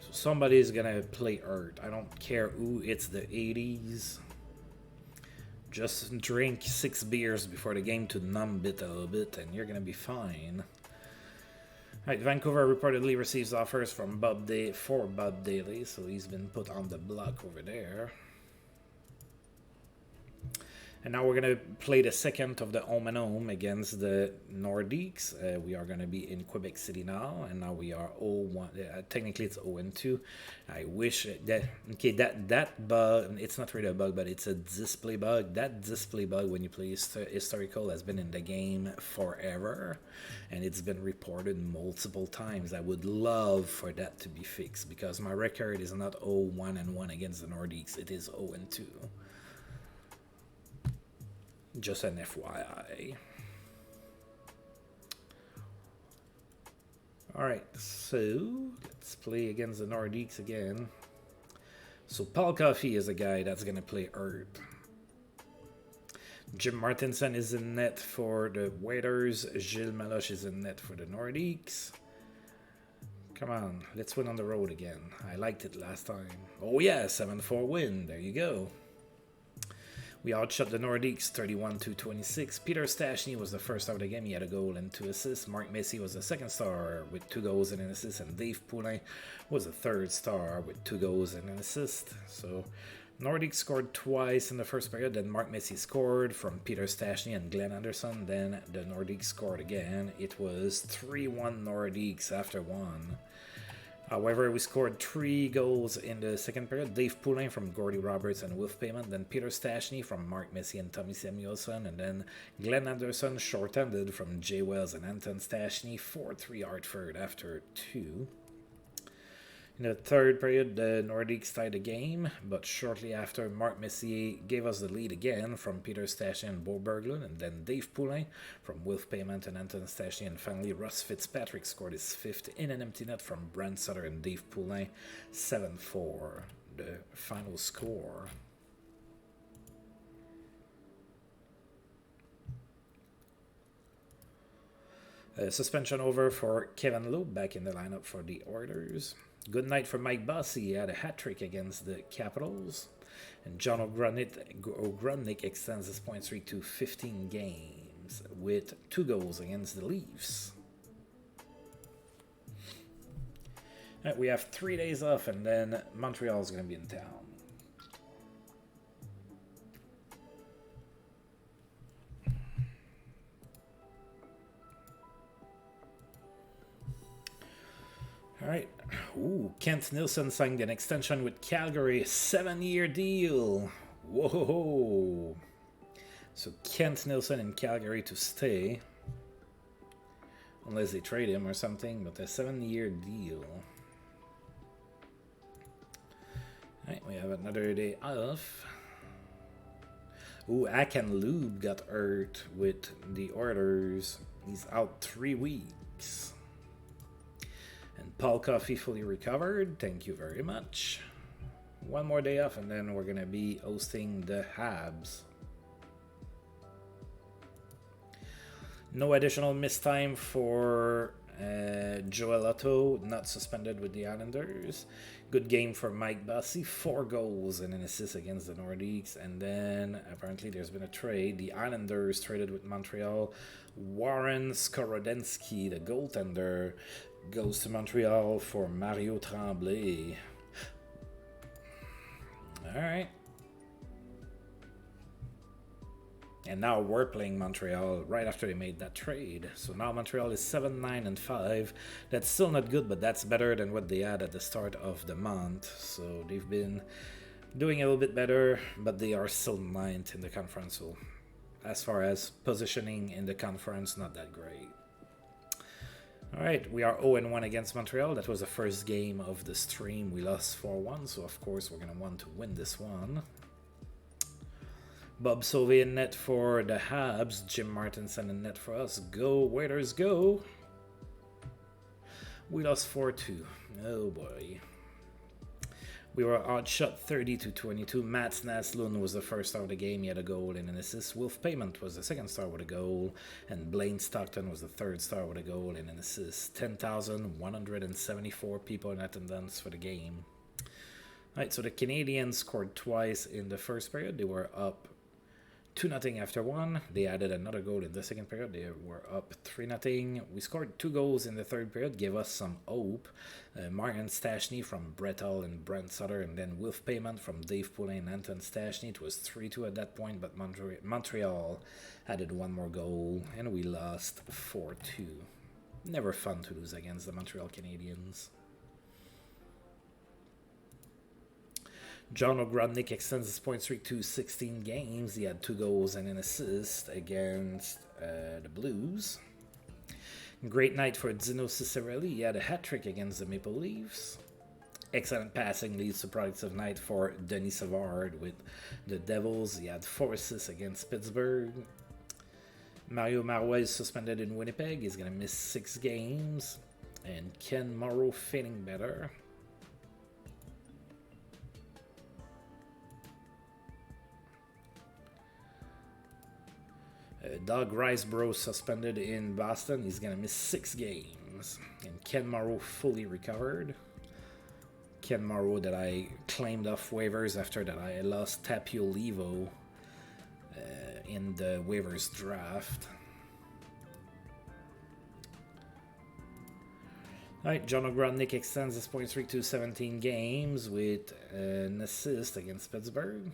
So somebody's gonna play hurt. I don't care who. It's the 80s. Just drink 6 beers before the game to numb it a little bit, and you're gonna be fine. Alright, Vancouver reportedly receives offers from Bob Daly, so he's been put on the block over there. And now we're going to play the second of the home and home against the Nordiques. We are going to be in Quebec City now, and now we are 0-1. Technically, it's 0-2. I wish that, okay, that bug, it's not really a bug, but it's a display bug. That display bug, when you play historical, has been in the game forever, and it's been reported multiple times. I would love for that to be fixed, because my record is not 0-1-1 against the Nordiques. It is 0-2. Just an FYI. Alright, so let's play against the Nordiques again. So Paul Coffey is a guy that's going to play Earth. Jim Martinson is in net for the Waiters. Gilles Maloche is in net for the Nordiques. Come on, let's win on the road again. I liked it last time. Oh yeah, 7-4 win. There you go. We outshot the Nordiques 31-26. Peter Stastny was the first star of the game. He had a goal and 2 assists. Mark Messier was the second star with 2 goals and an assist. And Dave Poulin was the third star with 2 goals and an assist. So Nordiques scored twice in the first period. Then Mark Messier scored from Peter Stastny and Glenn Anderson. Then the Nordiques scored again. It was 3-1 Nordiques after 1. However, we scored 3 goals in the second period. Dave Poulin from Gordy Roberts and Wolf Payment. Then Peter Stastny from Mark Messier and Tommy Samuelson. And then Glenn Anderson short-handed from Jay Wells and Anton Stastny. 4-3 Hartford after 2. In the third period, the Nordiques tied the game, but shortly after, Mark Messier gave us the lead again from Peter Stastny and Bo Berglund, and then Dave Poulin from Wolf Payment and Anton Stastny, and finally Russ Fitzpatrick scored his 5th in an empty net from Brent Sutter and Dave Poulin. 7-4, the final score. Suspension over for Kevin Lowe, back in the lineup for the Oilers. Good night for Mike Bossy. He had a hat-trick against the Capitals. And John Ogromnik extends his point streak to 15 games with 2 goals against the Leafs. Right, we have 3 days off, and then Montreal's going to be in town. All right. Ooh, Kent Nilsson signed an extension with Calgary, 7-year deal. Whoa. So Kent Nilsson in Calgary to stay. Unless they trade him or something, but a 7-year deal. All right, we have another day off. Ooh, Akan Lube got hurt with the Oilers. He's out 3 weeks. And Paul Coffey fully recovered. Thank you very much. 1 more day off, and then we're going to be hosting the Habs. No additional missed time for Joel Otto, not suspended with the Islanders. Good game for Mike Bossy. 4 goals and an assist against the Nordiques. And then apparently there's been a trade. The Islanders traded with Montreal. Warren Skorodensky, the goaltender, goes to Montreal for Mario Tremblay. Alright. And now we're playing Montreal right after they made that trade. So now Montreal is 7-9-5. That's still not good, but that's better than what they had at the start of the month. So they've been doing a little bit better, but they are still 9th in the conference. So as far as positioning in the conference, not that great. Alright, we are 0-1 against Montreal. That was the first game of the stream. We lost 4-1, so of course we're going to want to win this one. Bob Sauvé in net for the Habs. Jim Martinson in net for us. Go, Waiters, go! We lost 4-2. Oh boy. We were outshot 30-22. Mats Naslund was the first star of the game. He had a goal and an assist. Wolf Payment was the second star with a goal. And Blaine Stockton was the third star with a goal and an assist. 10,174 people in attendance for the game. Alright, so the Canadians scored twice in the first period. They were up 2-0 after one. They added another goal in the second period. They were up 3-0. We scored 2 goals in the third period, gave us some hope. Marian Stachny from Brett Hull and Brent Sutter, and then Wolf Payment from Dave Poulin and Anton Stachny. It was 3-2 at that point, but Montreal added one more goal, and we lost 4-2. Never fun to lose against the Montreal Canadiens. John Ogrodnik extends his point streak to 16 games. He had 2 goals and an assist against the Blues. Great night for Dino Ciccarelli. He had a hat-trick against the Maple Leafs. Excellent passing leads to productive night for Denis Savard with the Devils. He had 4 assists against Pittsburgh. Mario Marois is suspended in Winnipeg. He's going to miss 6 games. And Ken Morrow feeling better. Doug Riceborough suspended in Boston. He's going to miss 6 games. And Ken Morrow fully recovered. Ken Morrow that I claimed off waivers after that I lost Tapio Levo in the waivers draft. Alright, John Ogrodnik extends his point streak to 17 games with an assist against Pittsburgh.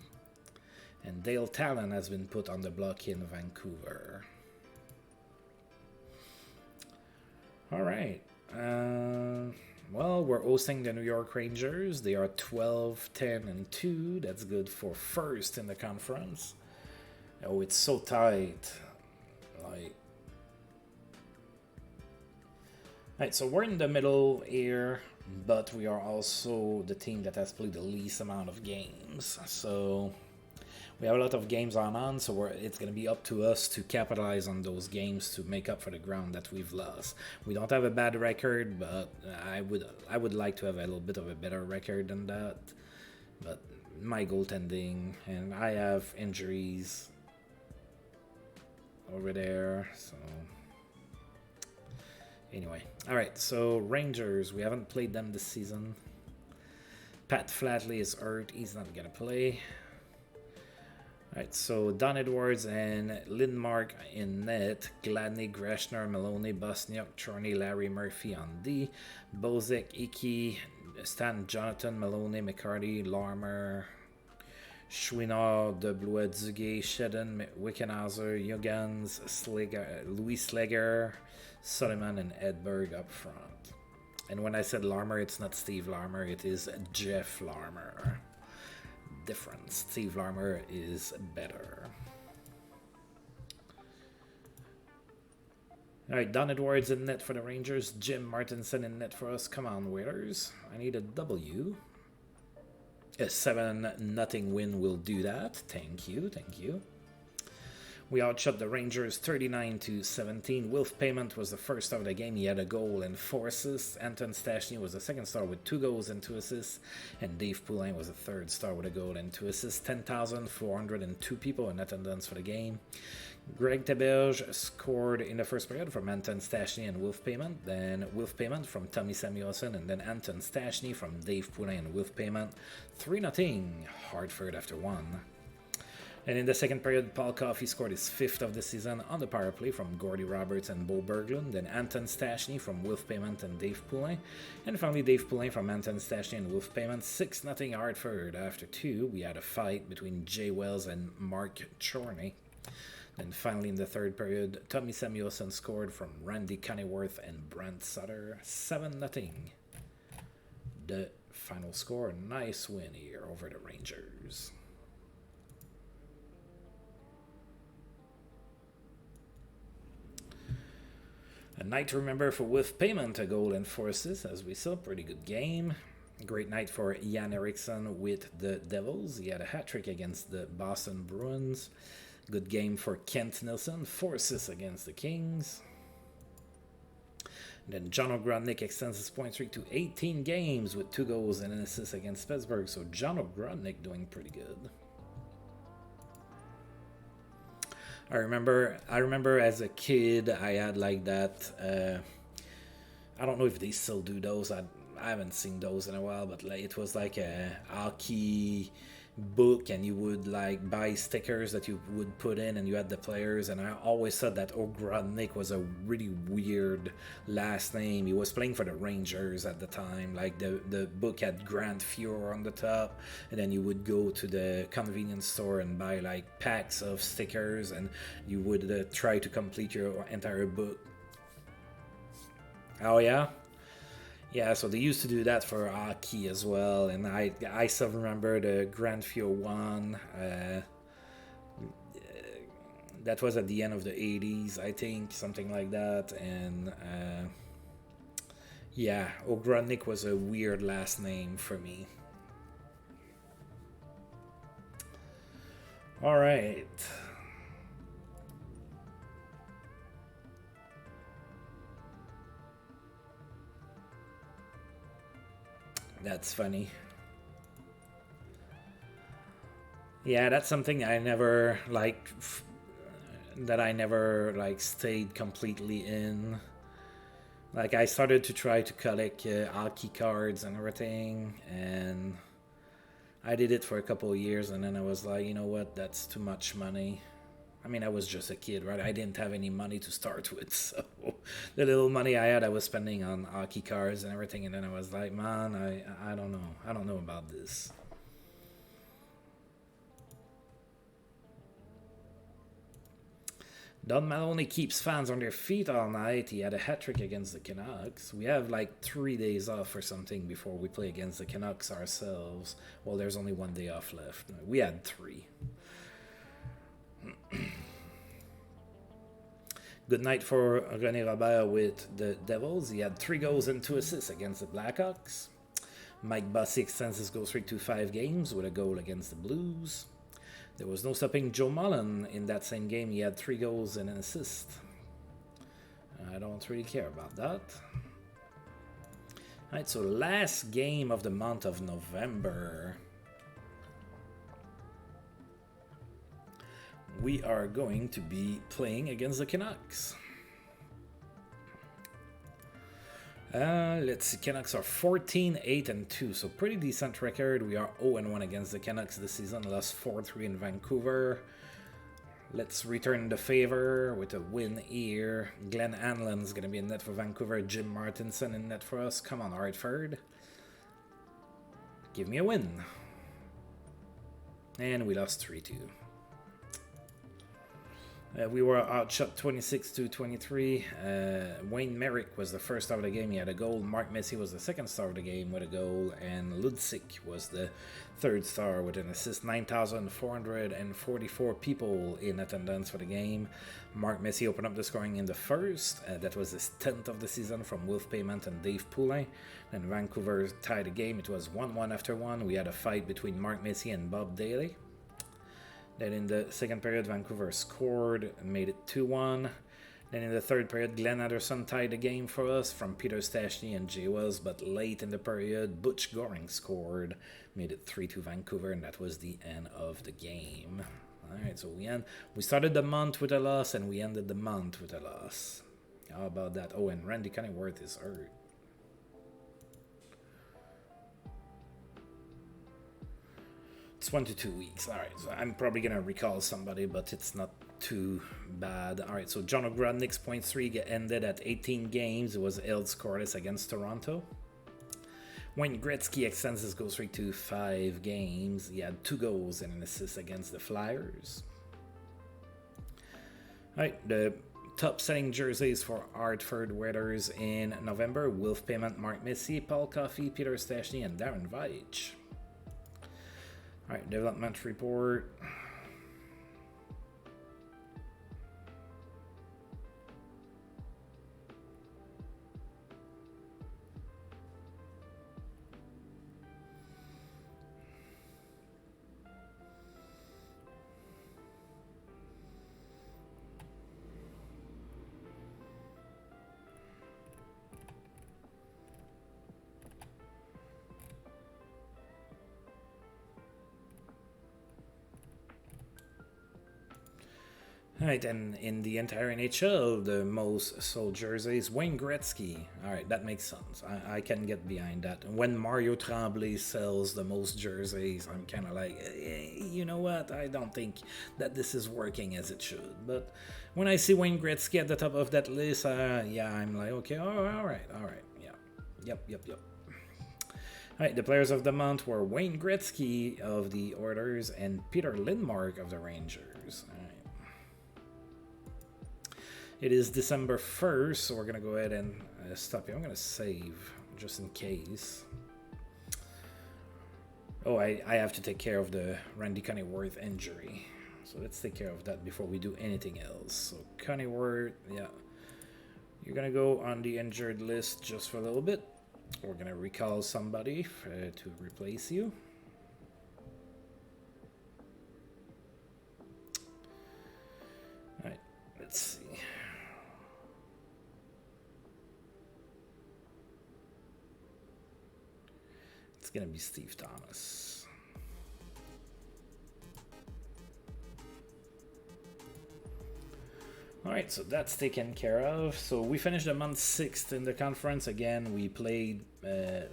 And Dale Talon has been put on the block in Vancouver. Alright. Well, we're hosting the New York Rangers. They are 12-10-2. That's good for first in the conference. Oh, it's so tight. Alright, so we're in the middle here, but we are also the team that has played the least amount of games. So we have a lot of games on, so it's going to be up to us to capitalize on those games to make up for the ground that we've lost. We don't have a bad record, but I would like to have a little bit of a better record than that. But my goaltending, and I have injuries over there, so anyway. Alright, so Rangers, we haven't played them this season. Pat Flatley is hurt, he's not going to play. Alright, so Don Edwards and Lindmark in net, Gladney, Greshner, Maloney, Bosniak, Chorney, Larry, Murphy on D, Bozek, Icky, Stan, Jonathan, Maloney, McCarty, Larmer, Chouinard, Deblois, Duguay, Shedden, Wickenhauser, Jugans, Louis Slegger, Sullivan, and Edberg up front. And when I said Larmer, it's not Steve Larmer, it is Jeff Larmer. Difference. Steve Larmer is better. Alright, Don Edwards in net for the Rangers. Jim Martinson in net for us. Come on, Whalers. I need a W. A 7-0 win will do that. Thank you, thank you. We outshot the Rangers 39-17. Wolf Payment was the first star of the game. He had a goal and 4 assists. Anton Stachny was the second star with 2 goals and 2 assists. And Dave Poulin was the third star with a goal and 2 assists. 10,402 people in attendance for the game. Greg Teberge scored in the first period from Anton Stachny and Wolf Payment. Then Wolf Payment from Tommy Samuelson. And then Anton Stachny from Dave Poulin and Wolf Payment. 3-0. Hartford after 1. And in the second period, Paul Coffey scored his 5th of the season on the power play from Gordy Roberts and Bo Berglund. Then Anton Stachny from Wolf Payment and Dave Poulin. And finally Dave Poulin from Anton Stachny and Wolf Payment. 6-0 Hartford. After 2, we had a fight between Jay Wells and Mark Chorney. Then finally in the third period, Tommy Samuelson scored from Randy Coneyworth and Brent Sutter. 7-0. The final score. Nice win here over the Rangers. A night to remember for Wolf Payment, a goal and 4 assists, as we saw. Pretty good game. Great night for Jan Eriksson with the Devils. He had a hat-trick against the Boston Bruins. Good game for Kent Nilsson. 4 assists against the Kings. Then John Ogrodnik extends his point streak to 18 games with 2 goals and an assist against Pittsburgh. So John Ogrodnik doing pretty good. I remember as a kid I had like that. I don't know if they still do those. I haven't seen those in a while, but like, it was like a hockey book, and you would like buy stickers that you would put in, and you had the players. And I always thought that Ogrodnik was a really weird last name. He was playing for the Rangers at the time. Like the book had Grand Fuhrer on the top, and then you would go to the convenience store and buy like packs of stickers, and you would try to complete your entire book. Oh yeah. Yeah, so they used to do that for hockey as well, and I still remember the Grand Fuhrer one. That was at the end of the 80s, I think, something like that. And yeah, Ogrodnik was a weird last name for me. All right. That's funny. Yeah, that's something I never like that I never like stayed completely in. Like I started to try to collect hockey cards and everything, and I did it for a couple of years, and then I was like, you know what, that's too much money. I mean, I was just a kid, right? I didn't have any money to start with, so the little money I had, I was spending on hockey cards and everything. And then I was like, man, I don't know, I don't know about this. Don Maloney keeps fans on their feet all night. He had a hat trick against the Canucks. We have like 3 days off or something before we play against the Canucks ourselves. Well, there's only 1 day off left. We had 3. Good night for René Robert with the Devils. He had 3 goals and 2 assists against the Blackhawks. Mike Bossy extends his goal streak to 5 games with a goal against the Blues. There was no stopping Joe Mullen in that same game. He had 3 goals and an assist. I don't really care about that. Alright, so last game of the month of November. We are going to be playing against the Canucks. Let's see, Canucks are 14-8-2, so pretty decent record. We are 0-1 against the Canucks this season, lost 4-3 in Vancouver. Let's return the favor with a win here. Glenn Hanlon's going to be in net for Vancouver. Jim Martinson in net for us. Come on, Hartford. Give me a win. And we lost 3-2. We were outshot 26-23. Wayne Merrick was the first star of the game. He had a goal. Mark Messier was the second star of the game with a goal. And Ludzik was the third star with an assist. 9,444 people in attendance for the game. Mark Messier opened up the scoring in the first. That was his 10th of the season from Wolf Payment and Dave Poulin. Then Vancouver tied the game. It was 1-1 after 1. We had a fight between Mark Messier and Bob Daly. Then in the second period, Vancouver scored and made it 2-1. Then in the third period, Glenn Anderson tied the game for us from Peter Stastny and Jay Wells. But late in the period, Butch Goring scored, made it 3-2 Vancouver, and that was the end of the game. All right, so we started the month with a loss, and we ended the month with a loss. How about that? Oh, and Randy Cunningworth is hurt. It's 1 to 2 weeks. All right, so I'm probably going to recall somebody, but it's not too bad. All right, so John Ogrodnik's point streak ended at 18 games. It was held scoreless against Toronto. Wayne Gretzky extends his goal streak to 5 games. He had 2 goals and an assist against the Flyers. All right, the top selling jerseys for Hartford Weathers in November: Wolf Payment, Mark Messier, Paul Coffey, Peter Stastny, and Darren Veitch. All right, development report. Alright, and in the entire NHL, the most sold jerseys, Wayne Gretzky. Alright, that makes sense. I can get behind that. When Mario Tremblay sells the most jerseys, I'm kind of like, you know what? I don't think that this is working as it should. But when I see Wayne Gretzky at the top of that list, yeah, I'm like, okay, alright, yeah. Yep. Alright, the players of the month were Wayne Gretzky of the Oilers and Peter Lindmark of the Rangers. Alright. It is December 1st, so we're going to go ahead and stop here. I'm going to save, just in case. Oh, I have to take care of the Randy Cunneyworth injury. So let's take care of that before we do anything else. So Cunneyworth, yeah. You're going to go on the injured list just for a little bit. We're going to recall somebody to replace you. Alright, let's see. It's going to be Steve Thomas. Alright, so that's taken care of. So we finished the month 6th in the conference. Again, we played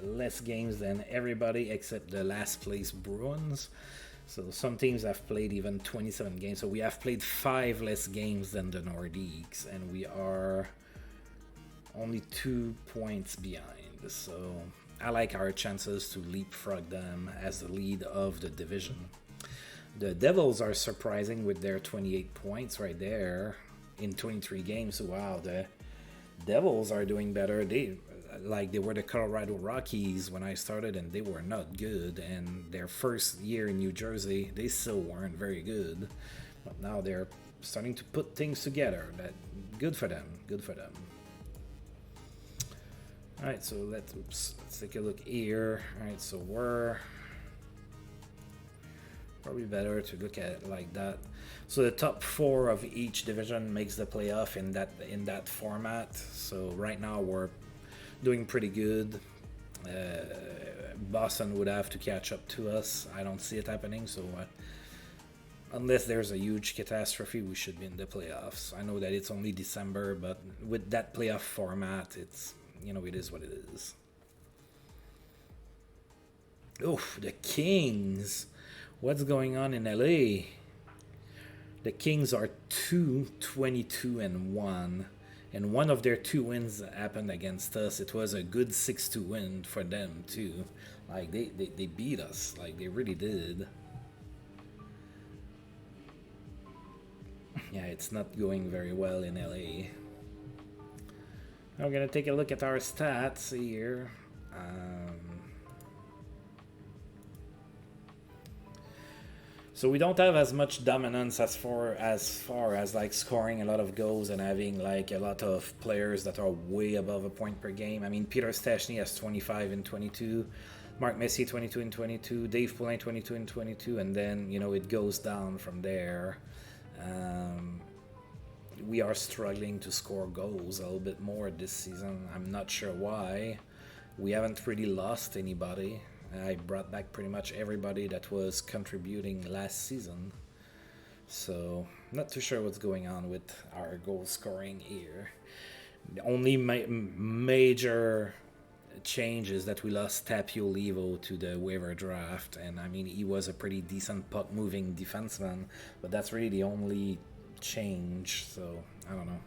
less games than everybody except the last place Bruins. So some teams have played even 27 games. So we have played 5 less games than the Nordiques. And we are only 2 points behind. So I like our chances to leapfrog them as the lead of the division. The Devils are surprising with their 28 points right there. In 23 games. Wow, the Devils are doing better. They were the Colorado Rockies when I started, and they were not good. And their first year in New Jersey, they still weren't very good. But now they're starting to put things together. Good for them. All right, so let's take a look here. All right, so we're probably better to look at it like that. So the top 4 of each division makes the playoff in that format. So right now we're doing pretty good. Boston would have to catch up to us. I don't see it happening. So unless there's a huge catastrophe, we should be in the playoffs. I know that it's only December, but with that playoff format, it's, it is what it is. Oof, the Kings. What's going on in LA? The Kings are 2-22-1, and one of their 2 wins happened against us. It was a good 6-2 win for them too. Like they beat us, like they really did. Yeah, it's not going very well in LA. Now we're gonna take a look at our stats here. So we don't have as much dominance as far as like scoring a lot of goals and having like a lot of players that are way above a point per game. I mean, Peter Stastny has 25 and 22, Mark Messier 22 and 22, Dave Poulin 22 and 22, and then it goes down from there. We are struggling to score goals a little bit more this season. I'm not sure why. We haven't really lost anybody. I brought back pretty much everybody that was contributing last season. So, not too sure what's going on with our goal scoring here. The only major change is that we lost Tapio Levo to the waiver draft. And I mean, he was a pretty decent puck-moving defenseman. But that's really the only change. So, I don't know.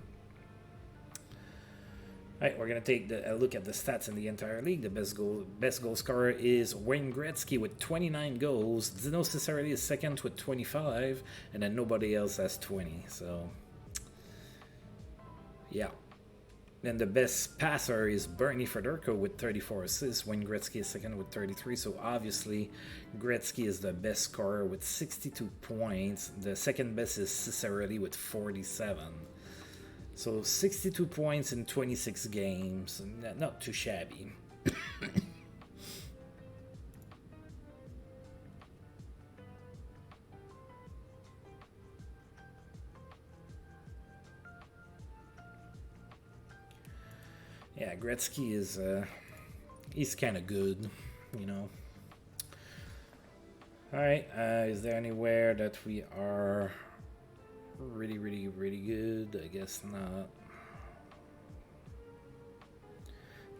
Alright, we're going to take a look at the stats in the entire league. The best goal scorer is Wayne Gretzky with 29 goals. Dino Ciccarelli is second with 25, and then nobody else has 20. So, yeah. Then the best passer is Bernie Federko with 34 assists. Wayne Gretzky is second with 33. So obviously, Gretzky is the best scorer with 62 points. The second best is Ciccarelli with 47. So 62 points in 26 games, not too shabby. Yeah, Gretzky is he's kind of good, All right, is there anywhere that we are really, really, really good? I guess not.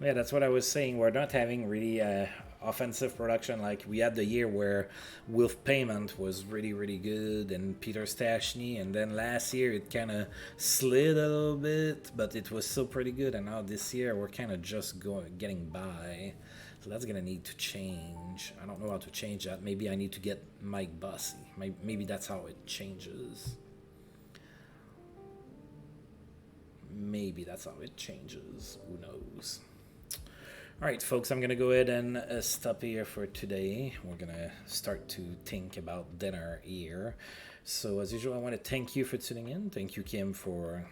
Yeah, that's what I was saying. We're not having really offensive production. Like we had the year where Wolf Payment was really, really good, and Peter Stachny, and then last year it kind of slid a little bit, but it was still pretty good. And now this year we're kind of just getting by. So that's gonna need to change. I don't know how to change that. Maybe I need to get Mike Bossy. Maybe that's how it changes. Maybe that's how it changes. Who knows? All right, folks, I'm going to go ahead and stop here for today. We're going to start to think about dinner here. So, as usual, I want to thank you for tuning in. Thank you, Kim, for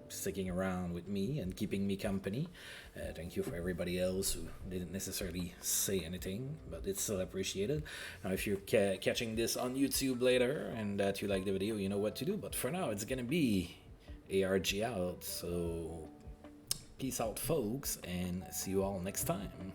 sticking around with me and keeping me company. Thank you for everybody else who didn't necessarily say anything, but it's still appreciated. Now, if you're catching this on YouTube later and that you like the video, you know what to do. But for now, it's going to be ARG out. So peace out, folks, and see you all next time.